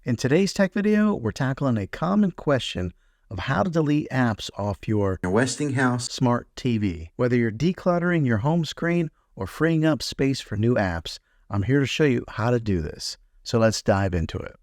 In today's tech video, we're tackling a common question of how to delete apps off your Westinghouse smart TV. Whether you're decluttering your home screen or freeing up space for new apps, I'm here to show you how to do this. So let's dive into it.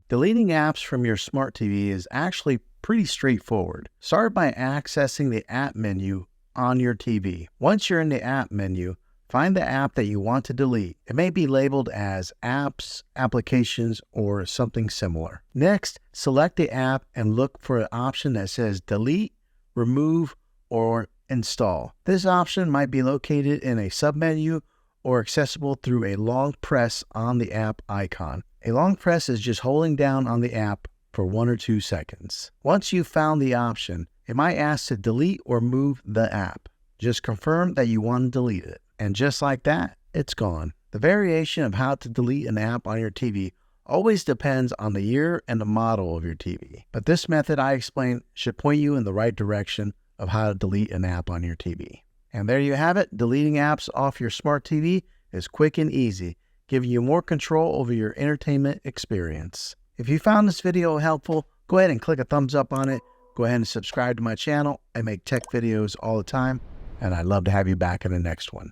Deleting apps from your smart TV is actually pretty straightforward. Start by accessing the app menu on your TV. Once you're in the app menu, find the app that you want to delete. It may be labeled as apps, applications, or something similar. Next, select the app and look for an option that says delete, remove, or install. This option might be located in a submenu or accessible through a long press on the app icon. A long press is just holding down on the app for 1 or 2 seconds. Once you've found the option, it might ask to delete or move the app. Just confirm that you want to delete it. And just like that, it's gone. The variation of how to delete an app on your TV always depends on the year and the model of your TV. But this method I explained should point you in the right direction of how to delete an app on your TV. And there you have it. Deleting apps off your smart TV is quick and easy, giving you more control over your entertainment experience. If you found this video helpful, go ahead and click a thumbs up on it. Go ahead and subscribe to my channel. I make tech videos all the time, and I'd love to have you back in the next one.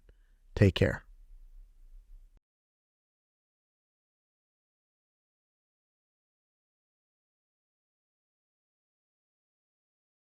Take care.